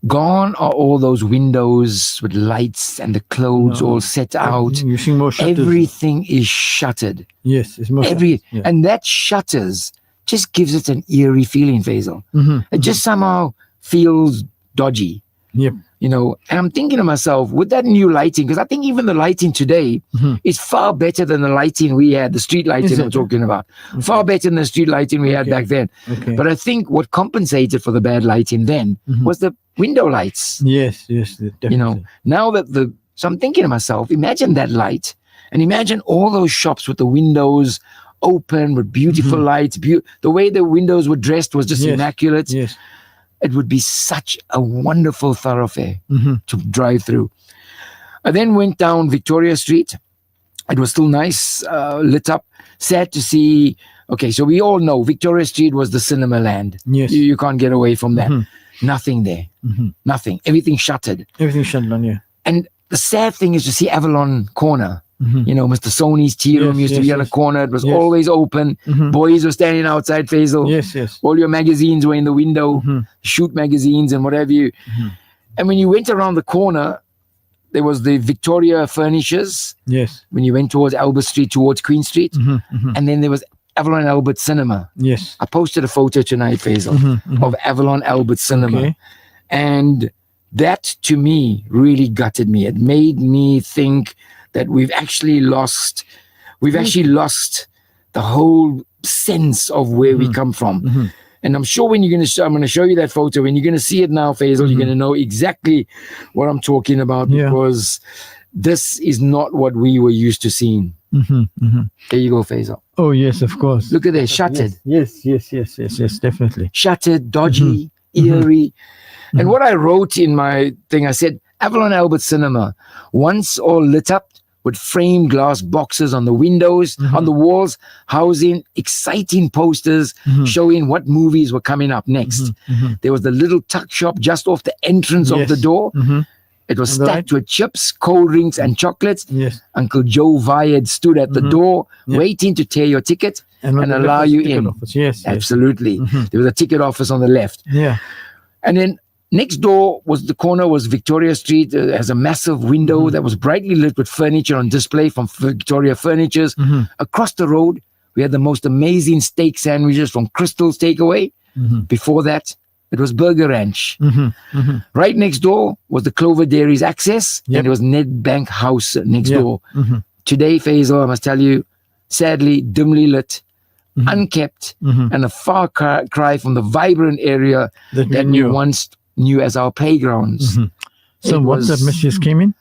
gone are all those windows with lights and the clothes all set out. You're seeing more shutters. Everything is shuttered. Yes, it's more and that shutters just gives it an eerie feeling, Faizal. It just somehow feels dodgy. Yep. And I'm thinking to myself, with that new lighting, because I think even the lighting today is far better than the lighting we had, the street lighting I'm talking about. Far better than the street lighting we had back then. But I think what compensated for the bad lighting then was the window lights. Yes, definitely. Now that so I'm thinking to myself, imagine that light, and imagine all those shops with the windows open with beautiful lights. The way the windows were dressed was just immaculate. Yes. It would be such a wonderful thoroughfare to drive through. I then went down Victoria Street. It was still nice, lit up. Sad to see. Okay, so we all know Victoria Street was the cinema land. Yes. You can't get away from that. Nothing there. Nothing. Everything shuttered. Everything shut down, yeah. And the sad thing is to see Avalon Corner. Mr. Sony's tea room used to be on a corner. It was always open. Boys were standing outside, Faizal. Yes. All your magazines were in the window, shoot magazines and whatever you. And when you went around the corner, there was the Victoria Furnishers. Yes. When you went towards Albert Street, towards Queen Street. And then there was Avalon Albert Cinema. Yes. I posted a photo tonight, Faizal, of Avalon Albert Cinema. Okay. And that, to me, really gutted me. It made me think that we've actually lost the whole sense of where we come from. And I'm sure when I'm going to show you that photo, when you're going to see it now, Faizal, you're going to know exactly what I'm talking about, because this is not what we were used to seeing. There you go, Faizal. Oh, yes, of course. Look at that, shuttered. Yes, definitely. Shuttered, dodgy, eerie. And what I wrote in my thing, I said, Avalon Albert Cinema, once all lit up with framed glass boxes on the windows, on the walls, housing exciting posters showing what movies were coming up next. There was the little tuck shop just off the entrance of the door. It was stacked with chips, cold drinks, and chocolates. Yes. Uncle Joe Vyad stood at the door waiting to tear your ticket and allow you in. Yes. Absolutely. There was a ticket office on the left. Yeah. And then next door was the corner was Victoria Street. It has a massive window that was brightly lit with furniture on display from Victoria Furnitures. Across the road, we had the most amazing steak sandwiches from Crystal's Takeaway. Before that, it was Burger Ranch. Right next door was the Clover Dairies Access, and there was Nedbank House next door. Today, Faizal, I must tell you, sadly, dimly lit, unkept, and a far cry from the vibrant area That we that we knew. once knew as our playgrounds. So It WhatsApp was- messages came in.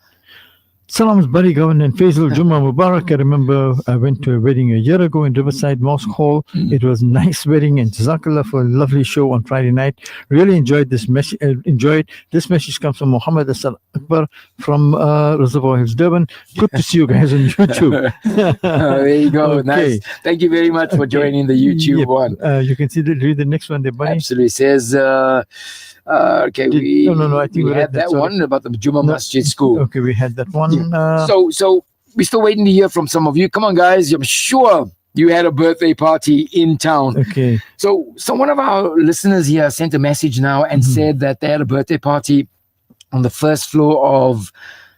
Salam's buddy, Govender and Faizal, Juma Mubarak. I remember I went to a wedding a year ago in Riverside Mosque Hall. It was a nice wedding, and Jazakallah for a lovely show on Friday night. Really enjoyed this message. This message comes from Muhammad Asad Akbar from Reservoir Hills, Durban. Good to see you guys on YouTube. There you go. Okay. Nice. Thank you very much for joining the YouTube Yep. one. You can read the next one there, buddy. Absolutely. Says, okay, no, I think we we read had that, that sorry. one about the Juma No. Masjid School. Okay, we had that one. So we're still waiting to hear from some of you. Come on, guys. I'm sure you had a birthday party in town. Okay. So one of our listeners here sent a message now and said that they had a birthday party on the first floor of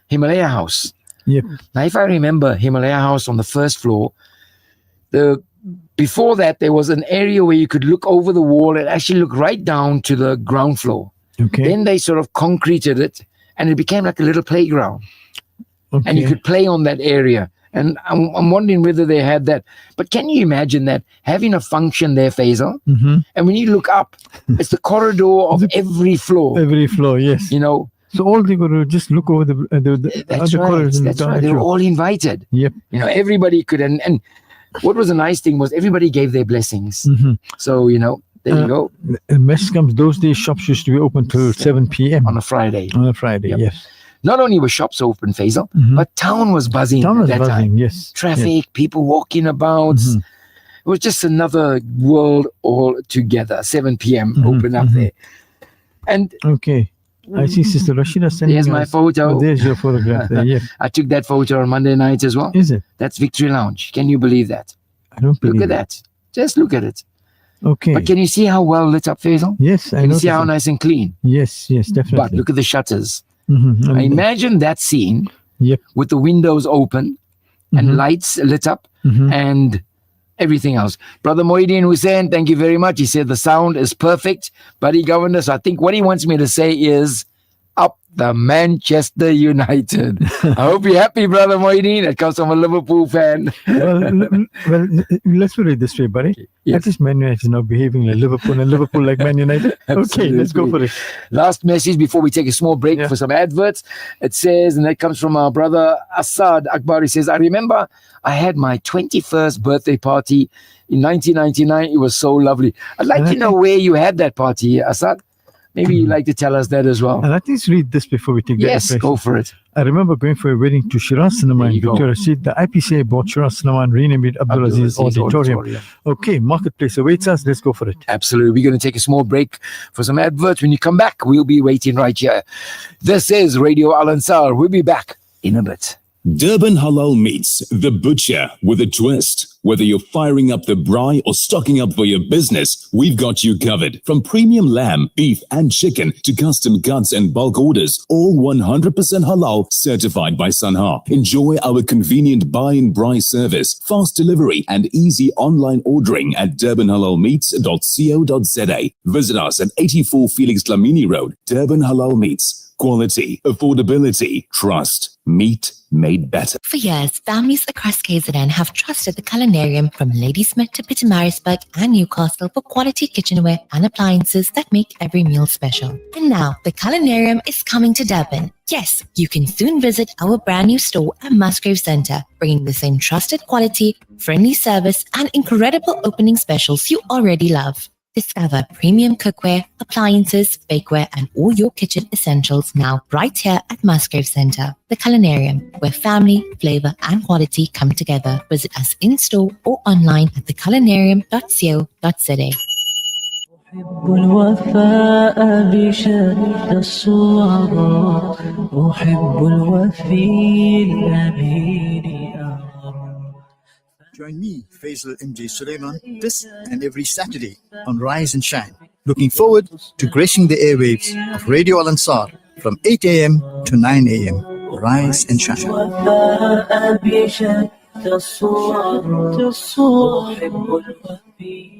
Himalaya House. Yep. Now, if I remember Himalaya House on the first floor, before that, there was an area where you could look over the wall and actually look right down to the ground floor. Okay. Then they sort of concreted it, and it became like a little playground. Okay. And you could play on that area. And I'm wondering whether they had that. But can you imagine that, having a function there, Faizal? And when you look up, it's the corridor of every floor. Every floor, yes. You know, So all they got to just look over the that's other right. corridors and That's look down right. at They were you. all invited. Yep. You know, everybody could. And what was a nice thing was everybody gave their blessings. So, you know, there you go. The message comes, those days shops used to be open till 7 p.m. On a Friday. On a Friday, Yep. yes. Not only were shops open, Faisal, but town was buzzing Town was at that buzzing, time. yes. Traffic, people walking about. It was just another world all together. 7 p.m. open up there. And Okay. I see Sister Rashida sending there's my us- photo. Oh, there's your photograph there, yeah. I took that photo on Monday night as well. Is it? That's Victory Lounge. Can you believe that? I don't believe Look at it. that. Just look at it. Okay. But can you see how well lit up, Faisal? Yes, I Can you know. see how nice and clean? Yes, definitely. But look at the shutters. Mhm. Now imagine that scene Yep. with the windows open and lights lit up and everything else. Brother Moeddin Hussain, thank you very much. He said the sound is perfect. Buddy Govender, so I think what he wants me to say is up the Manchester United. I hope you're happy, Brother Moeddin. That comes from a Liverpool fan. well, let's put it this way, buddy. Yes. At least Man United is now behaving like Liverpool and Liverpool like Man United. Okay, let's go for it. Last message before we take a small break Yeah. for some adverts. It says, and that comes from our brother Asad Akbar. He says, I remember I had my 21st birthday party in 1999. It was so lovely. I'd like to know where you had that party, Asad. Maybe you'd like to tell us that as well. And I think read this before we take the Yes, advice. go for it. I remember going for a wedding to Shiraz Cinema There in you go. Victoria Street. The IPCA bought Shiraz Cinema and renamed it Abdulaziz Auditorium. Okay, marketplace awaits us. Let's go for it. Absolutely. We're going to take a small break for some adverts. When you come back, we'll be waiting right here. This is Radio Al Ansar. We'll be back in a bit. Durban Halal Meats, the butcher with a twist. Whether you're firing up the braai or stocking up for your business, we've got you covered. From premium lamb, beef and chicken to custom cuts and bulk orders, all 100% halal certified by Sanha. Enjoy our convenient buy and braai service, fast delivery and easy online ordering at durbanhalalmeats.co.za. Visit us at 84 Felix Dlamini Road, Durban Halal Meats. Quality, affordability, trust, meat made better. For years, families across KZN have trusted the Culinarium from Ladysmith to Pietermaritzburg and Newcastle for quality kitchenware and appliances that make every meal special. And now, the Culinarium is coming to Durban. Yes, you can soon visit our brand new store at Musgrave Centre, bringing the same trusted quality, friendly service, and incredible opening specials you already love. Discover premium cookware, appliances, bakeware, and all your kitchen essentials now right here at Musgrave Centre, the Culinarium, where family, flavour, and quality come together. Visit us in store or online at theculinarium.co.za. أحب الوفاء بشتى الصور أحب الوفي الأمين Join me, Faizal MJ Suleman, this and every Saturday on Rise and Shine. Looking forward to gracing the airwaves of Radio Al Ansar from 8 a.m. to 9 a.m. Rise and Shine. الوفاء بشتى الصور أحب الوفي.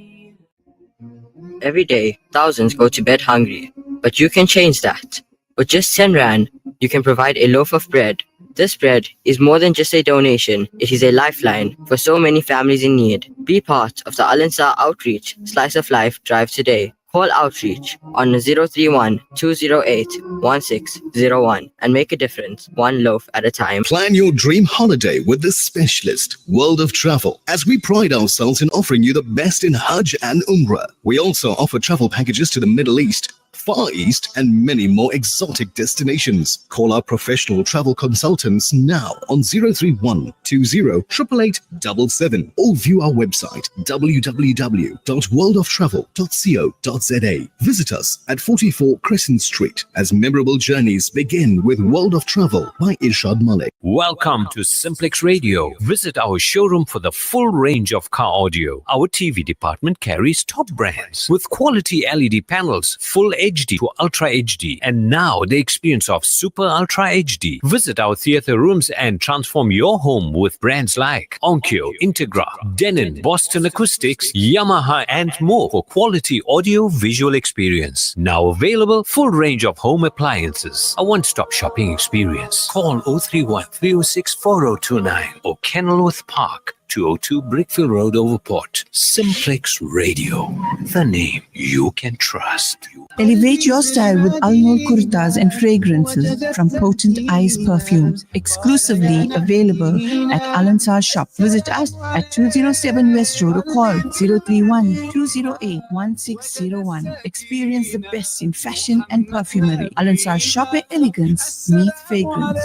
Every day, thousands go to bed hungry, but you can change that. With just 10 Rand, you can provide a loaf of bread, This bread is more than just a donation, it is a lifeline for so many families in need. Be part of the Al Ansar Outreach Slice of Life drive today. Call Outreach on 031 208 1601 and make a difference, one loaf at a time. Plan your dream holiday with the specialist, World of Travel, as we pride ourselves in offering you the best in Hajj and Umrah. We also offer travel packages to the Middle East, Far East, and many more exotic destinations. Call our professional travel consultants now on 031 20 888 77 or view our website www.worldoftravel.co.za. Visit us at 44 Crescent Street as memorable journeys begin with World of Travel by Irshad Malik. Welcome to Simplex Radio. Visit our showroom for the full range of car audio. Our TV department carries top brands with quality LED panels, full HD to Ultra HD, and now the experience of Super Ultra HD. Visit our theater rooms and transform your home with brands like Onkyo, Integra, Denon, Boston Acoustics, Yamaha, and more for quality audio visual experience. Now available, full range of home appliances. A one-stop shopping experience. Call 031 306 4029 or Kenilworth Park, 202 Brickfield Road, Overport. Simplex Radio, the name you can trust. Elevate your style with Al-Noor kurtas and fragrances from Potent Eyes Perfumes, exclusively available at Al Ansar shop. Visit us at 207 West Road or call 031 208 1601. Experience the best in fashion and perfumery. Al Ansar shop where elegance meets fragrance.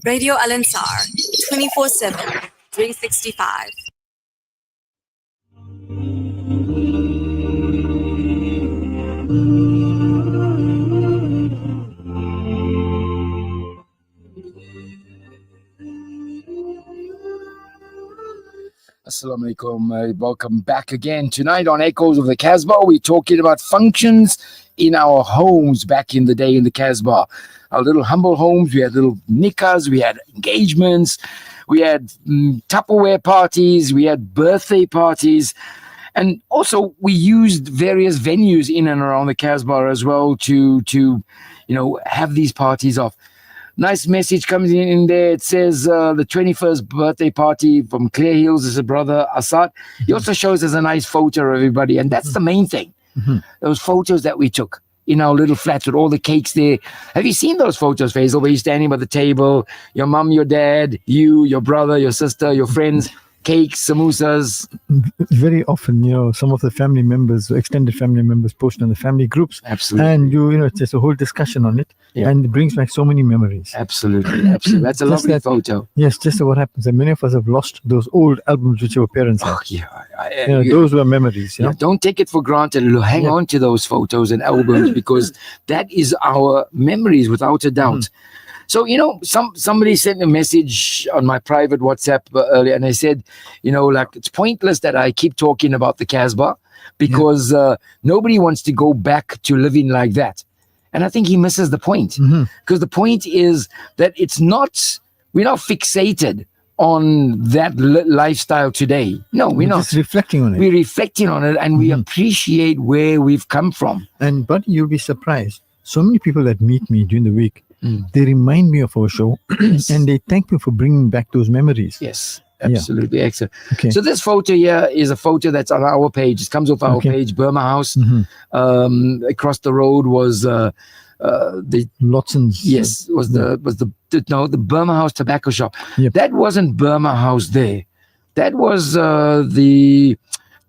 Radio Al Ansar, 24/7, 365. Assalamu alaikum. Welcome back again. Tonight on Echoes of the CASBAH, we're talking about functions in our homes back in the day in the CASBAH. Our little humble homes, we had little nikahs, we had engagements, we had Tupperware parties, we had birthday parties. And also we used various venues in and around the CASBAH as well to have these parties off. Nice message comes in there. It says the 21st birthday party from Clear Hills is a brother, Asad. He also shows us a nice photo of everybody. And that's the main thing. Those photos that we took in our little flats with all the cakes there. Have you seen those photos, Faizal, where you're standing by the table, your mum, your dad, you, your brother, your sister, your friends, cakes, samosas? Very often, some of the family members, extended family members post on the family groups. Absolutely. And there's a whole discussion on it. Yeah. And it brings back so many memories. Absolutely. That's a lovely photo. Yes, just what happens. And many of us have lost those old albums which our parents had. Oh, yeah. Those were memories. Yeah, don't take it for granted. Hang on to those photos and albums because that is our memories without a doubt. So, somebody sent a message on my private WhatsApp earlier and they said, it's pointless that I keep talking about the CASBAH because nobody wants to go back to living like that. And I think he misses the point because the point is that we're not fixated on that lifestyle today. No, we're not. Just reflecting on it. We're reflecting on it and we appreciate where we've come from. And but you'll be surprised. So many people that meet me during the week, they remind me of our show and they thank me for bringing back those memories. Yes, absolutely. Yeah. Excellent. Okay. So this photo here is a photo that's on our page. It comes off our page, Burma House. Across the road was the Lotson's. Yes, was the Burma House tobacco shop. Yep. That wasn't Burma House there. That was the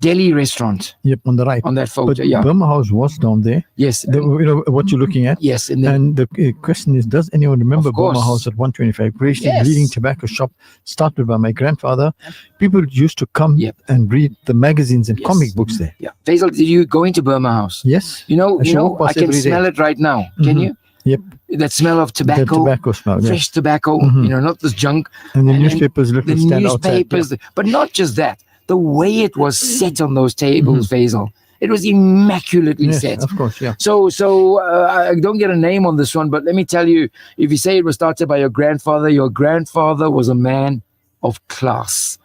Delhi restaurant. Yep, on the right. On that photo, but Burma House was down there. Yes. What you're looking at? Yes. And the question is, does anyone remember Burma House at 125 Grey Street, leading tobacco shop started by my grandfather? People used to come and read the magazines and comic books there. Yeah. Faisal, did you go into Burma House? Yes. I can smell it right now. Can you? Yep. That smell of tobacco. The tobacco smell, fresh tobacco, not this junk. And the newspapers literally stand outside. But not just that. The way it was set on those tables, Faisal, it was immaculately set. Of course, yeah. So I don't get a name on this one, but let me tell you, if you say it was started by your grandfather was a man of class.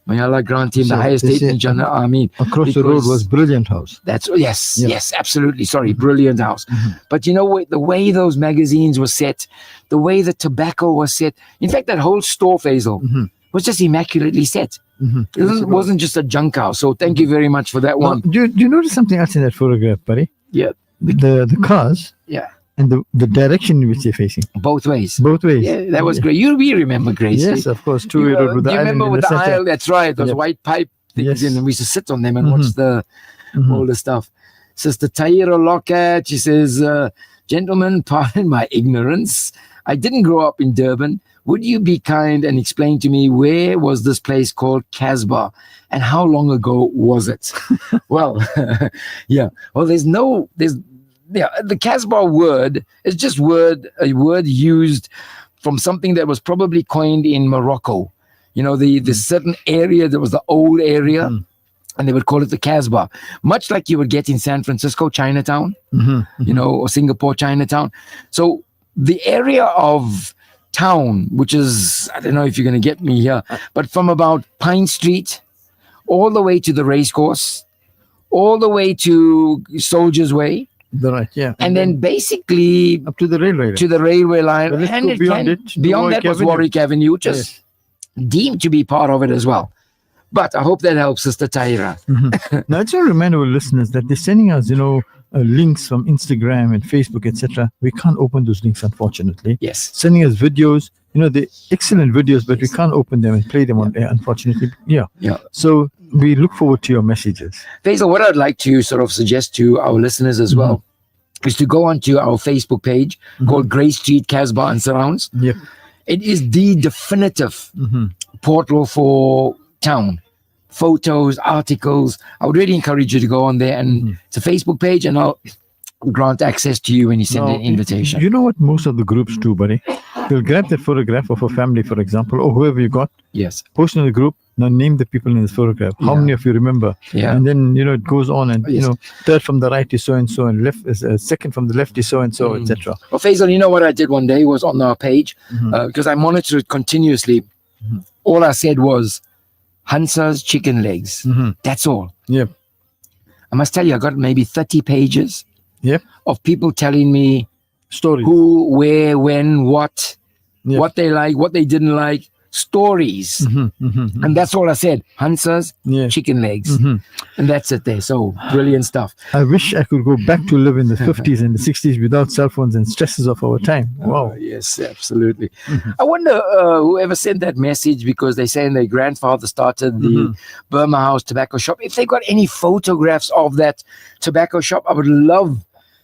May Allah grant him So the highest they state say in Jannah. Ameen. Across the road Because was Brilliant House. That's yes, Yeah. yes, absolutely. Sorry, brilliant house. But you know what? The way those magazines were set, the way the tobacco was set. In fact, that whole store, Faisal, was just immaculately set. It wasn't just a junk house. So thank you very much for that Now, one. do you notice something else in that photograph, buddy? Yeah, The cars yeah, and the direction in which they're facing. both ways. Both ways. Yeah, that was great. We remember Grace. Yes, of course. Two-way road with Do the you island remember in with the the center. aisle? That's right. Those Yep. white pipe things, Yes. and we used to sit on them and watch the all the stuff. Sister Taira Lockhart, she says, "Gentlemen, pardon my ignorance. I didn't grow up in Durban. Would you be kind and explain to me where was this place called CASBAH and how long ago was it?" Well, yeah. Well, there's the CASBAH word is just a word used from something that was probably coined in Morocco. You know, the certain area that was the old area, and they would call it the CASBAH, much like you would get in San Francisco, Chinatown, you know, or Singapore, Chinatown. So the area of town, which is, I don't know if you're going to get me here, but from about Pine Street all the way to the race course, all the way to Soldiers Way, Right, yeah. and then basically up to the railway line. line, Let's and go it beyond can, it to beyond Warwick that was Avenue. Warwick Avenue, just deemed to be part of it as well. But I hope that helps, Sister Taira. Now, I just want to remind our listeners that they're sending us, links from Instagram and Facebook, etc. We can't open those links, unfortunately. Yes. Sending us videos, they're excellent videos, but we can't open them and play them on air, unfortunately. Yeah. So we look forward to your messages. Faisal, what I'd like to sort of suggest to our listeners as well is to go onto our Facebook page called Grey Street, CASBAH and Surrounds. Yeah. It is the definitive portal for town. Photos, articles. I would really encourage you to go on there, and it's a Facebook page, and I'll grant access to you when you send an invitation. You know what most of the groups do, buddy? They'll grab that photograph of a family, for example, or whoever you got. Yes. Post in the group. Now name the people in this photograph. How many of you remember? Yeah. And then it goes on, and third from the right is so and so, and left is second from the left is so and so, etc. Well, Faisal, you know what I did one day was on our page, because I monitor it continuously. All I said was Hansa's chicken legs. That's all. Yep. I must tell you, I got maybe 30 pages of people telling me stories. Who, where, when, what they like, what they didn't like, stories. And that's all I said. Hansa's chicken legs. And that's it there. So brilliant stuff. I wish I could go back to live in the 50s and the 60s without cell phones and stresses of our time. Wow. Yes, absolutely. I wonder whoever sent that message, because they're saying their grandfather started the Burma House tobacco shop. If they got any photographs of that tobacco shop, I would love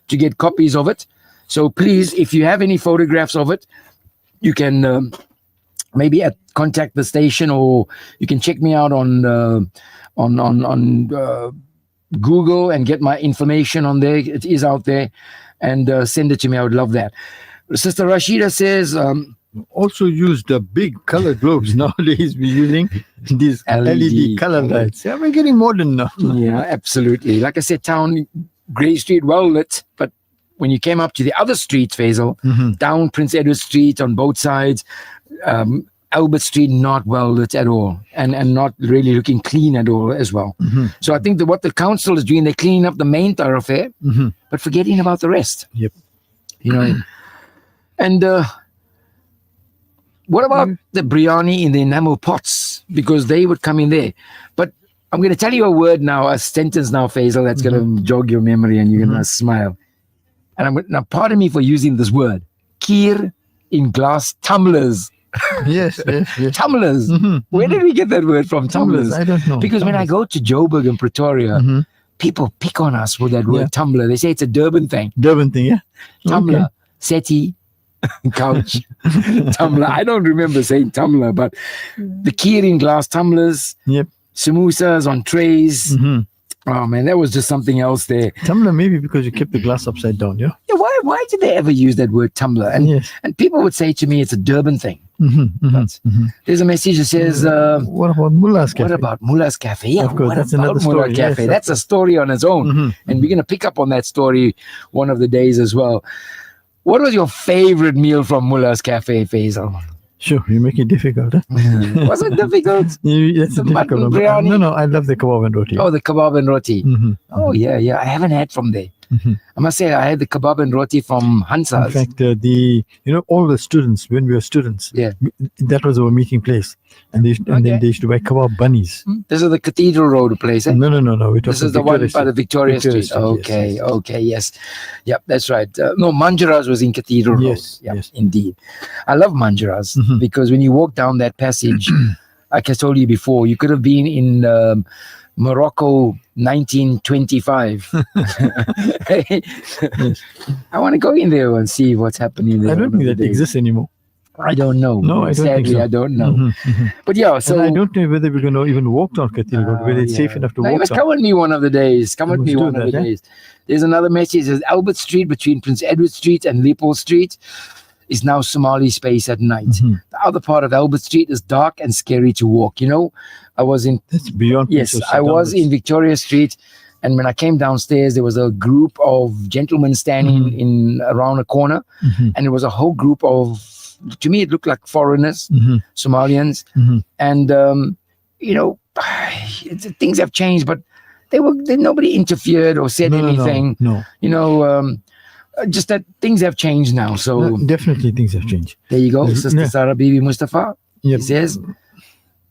to get copies of it. So please, if you have any photographs of it, you can maybe contact the station, or you can check me out on Google and get my information on there. It is out there, and send it to me. I would love that. Sister Rashida says, also use the big color globes. Nowadays we're using these LED color lights. Yeah, we're getting modern now. Yeah, absolutely. Like I said, town, Grey Street, well lit, but when you came up to the other streets, Faisal, down Prince Edward Street on both sides, Albert Street, not well lit at all, and not really looking clean at all as well. So I think that what the council is doing, they're cleaning up the main thoroughfare, but forgetting about the rest. Yep. And what about the biryani in the enamel pots? Because they would come in there. But I'm going to tell you a word now, a sentence now, Faisal, that's going to jog your memory, and you're going to smile. And now, pardon me for using this word, kheer in glass tumblers. Yes. Tumblers. Where did we get that word from? Tumblers. I don't know. Because when I go to Joburg and Pretoria, people pick on us with that word tumbler. They say it's a Durban thing. Yeah. Tumbler, settee, couch, tumbler. I don't remember saying tumbler, but the kheer in glass tumblers, samosas on trays. Oh man, that was just something else there. Tumbler, maybe because you kept the glass upside down, yeah? Yeah, why did they ever use that word tumbler? And people would say to me, it's a Durban thing. But there's a message that says, what about Mullah's Cafe? What about Mullah's Cafe? Yeah, of course, what that's about another story. Mullah Cafe? Yes, That's a story on its own. And we're going to pick up on that story one of the days as well. What was your favorite meal from Mullah's Cafe, Faisal? Sure, you make it difficult. Huh? Was it difficult? It's The difficult. mutton biryani? No, I love the kebab and roti. Oh, the kebab and roti. Mhm. Oh, yeah. I haven't had from there. I must say, I had the kebab and roti from In Hansa's. fact, all the students, when we were students, that was our meeting place. And then they used to buy kebab bunnies. This is the Cathedral Road place, eh? No. This is the one by the Victoria Street. Okay, yes. Yep, that's right. No, Manjara's was in Cathedral Road. Yes, indeed. I love Manjara's because when you walk down that passage, like I told you before, you could have been in Morocco 1925. I want to go in there and see what's happening there. I don't think that exists anymore. I don't know. No, I don't think so. I don't know. But yeah, so and I don't know whether we're going to even walk down Cathedral Road, whether it's safe enough to walk down. Come with me one of the days. Days. There's another message. There's Albert Street between Prince Edward Street and Leopold Street is now Somali space at night. The other part of Albert Street is dark and scary to walk. I was in... That's beyond... Yes, I was in Victoria Street. And when I came downstairs, there was a group of gentlemen standing in around a corner. And it was a whole group of... To me, it looked like foreigners, Somalians. And, things have changed, but nobody interfered or said anything. No. Just that things have changed now. So definitely things have changed. There you go. Sister Sarah Bibi Mustafa. He says,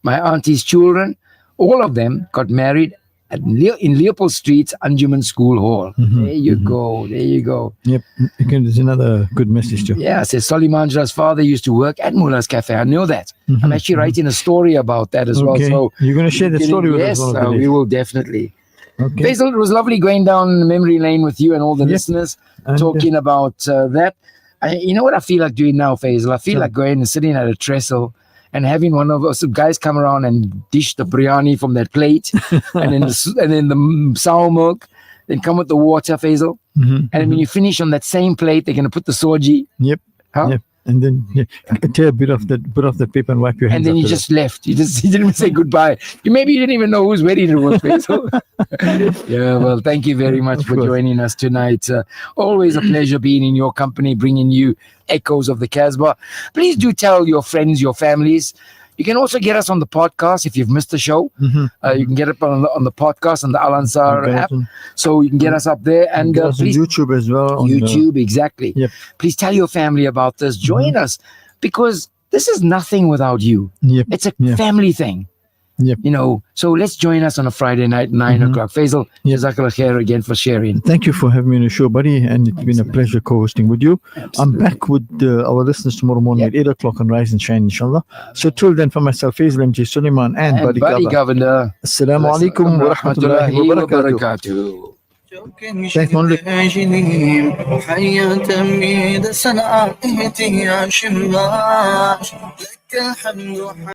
my auntie's children, all of them got married in Leopold Street's Anjuman School Hall. There you go. Yep. Again, there's another good message too. Yeah, it says Solimandra's father used to work at Mullah's Cafe. I know that. I'm actually writing a story about that as well. So you're going to share the story with us? Yes, we will definitely. Okay. Faizal, it was lovely going down memory lane with you and all the listeners, talking about that. You know what I feel like doing now, Faizal? I feel like going and sitting at a trestle and having one of us guys come around and dish the biryani from that plate, and then the sour milk, then come with the water, Faizal. And when you finish on that same plate, they're going to put the soji. Yep. Huh? Yep. And then tear a bit of the paper and wipe your hands. And then you just left. You didn't even say goodbye. Maybe you didn't even know whose wedding it was, Faizal. Yeah, well, thank you very much for joining us tonight. Always a pleasure being in your company, bringing you echoes of the CASBAH. Please do tell your friends, your families. You can also get us on the podcast if you've missed the show. You can get it on the podcast on the Al Ansar app. So you can get us up there. And please, on YouTube as well. YouTube, exactly. Yep. Please tell your family about this. Join us, because this is nothing without you. Yep. It's a family thing. Yep. So let's join us on a Friday night, 9 o'clock. Faizal, Jazakallah khair again for sharing. Thank you for having me on the show, buddy. And it's been a pleasure co-hosting with you. Absolutely. I'm back with our listeners tomorrow morning at 8 o'clock on Rise and Shine, inshallah. So till then, for myself, Faizal MJ Suleman and Buddy Govender. Assalamu alaikum wa rahmatullahi wa barakatuh. Thanks, وحيا تميد سنة اهتي يا شماش لك الحمد